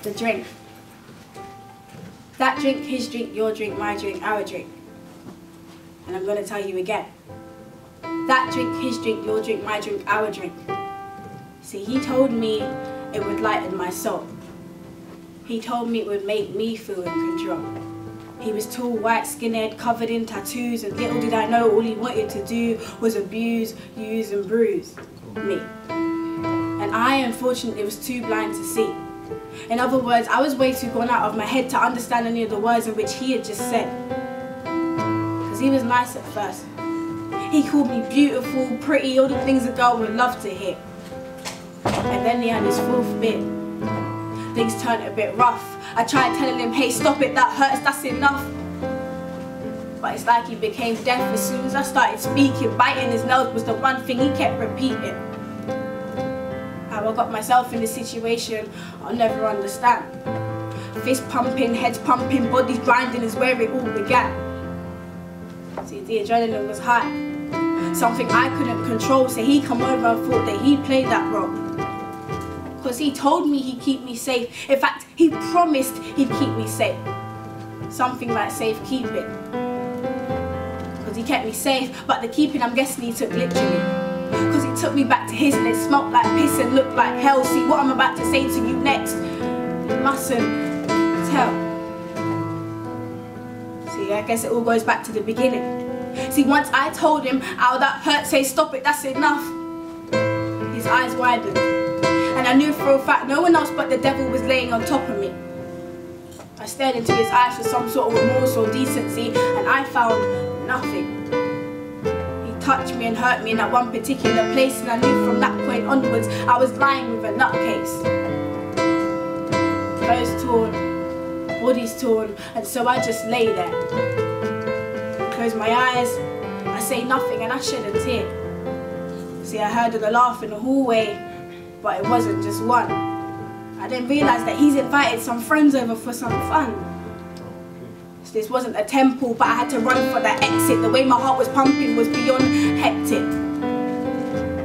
The drink. That drink, his drink, your drink, my drink, our drink. And I'm going to tell you again. That drink, his drink, your drink, my drink, our drink. See, he told me it would lighten my soul. He told me it would make me feel in control. He was tall, white, skinhead, covered in tattoos, and little did I know all he wanted to do was abuse, use and bruise me. And I, unfortunately, was too blind to see. In other words, I was way too gone out of my head to understand any of the words in which he had just said. Because he was nice at first. He called me beautiful, pretty, all the things a girl would love to hear. And then he had his fourth bit. Things turned a bit rough. I tried telling him, hey, stop it, that hurts, that's enough. But it's like he became deaf as soon as I started speaking. Biting his nails was the one thing he kept repeating. How I got myself in this situation, I'll never understand. Fist pumping, heads pumping, bodies grinding is where it all began. See, the adrenaline was high. Something I couldn't control, so he come over and thought that he played that role. Because he told me he'd keep me safe. In fact, he promised he'd keep me safe. Something like safekeeping. Because he kept me safe, but the keeping I'm guessing he took literally. Because he took me back to his and it smelled like piss and looked like hell. See, what I'm about to say to you next, you mustn't tell. See, I guess it all goes back to the beginning. See, once I told him, ow, that hurt, say stop it, that's enough. His eyes widened. And I knew for a fact no one else but the devil was laying on top of me. I stared into his eyes for some sort of remorse or decency, and I found nothing. He touched me and hurt me in that one particular place, and I knew from that point onwards I was lying with a nutcase. Clothes torn, body's torn, and so I just lay there. Close my eyes, I say nothing, and I shed a tear. See, I heard a laugh in the hallway, but it wasn't just one. I didn't realise that he's invited some friends over for some fun. So this wasn't a temple, but I had to run for that exit. The way my heart was pumping was beyond hectic.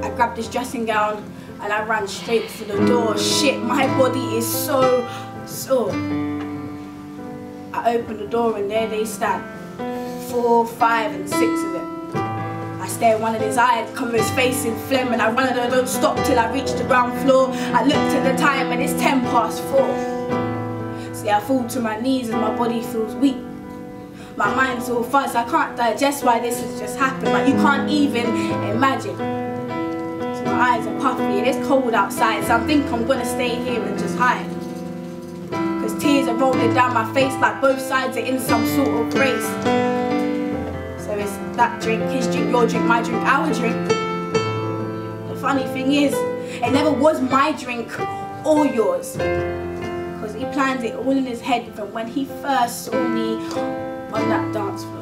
I grabbed this dressing gown and I ran straight for the door. Shit, my body is so sore. I opened the door and there they stand. 4, 5 and 6 of them. I stare in one of his eyes, cover his face in phlegm, and I run and I don't stop till I reach the ground floor. I looked at the time and it's 4:10. See, I fall to my knees and my body feels weak. My mind's all fuzz, I can't digest why this has just happened, like you can't even imagine. So my eyes are puffy and it's cold outside, so I think I'm gonna stay here and just hide. Cause tears are rolling down my face like both sides are in some sort of race. So it's that drink, his drink, your drink, my drink, our drink. The funny thing is, it never was my drink or yours. Because he planned it all in his head from when he first saw me on that dance floor.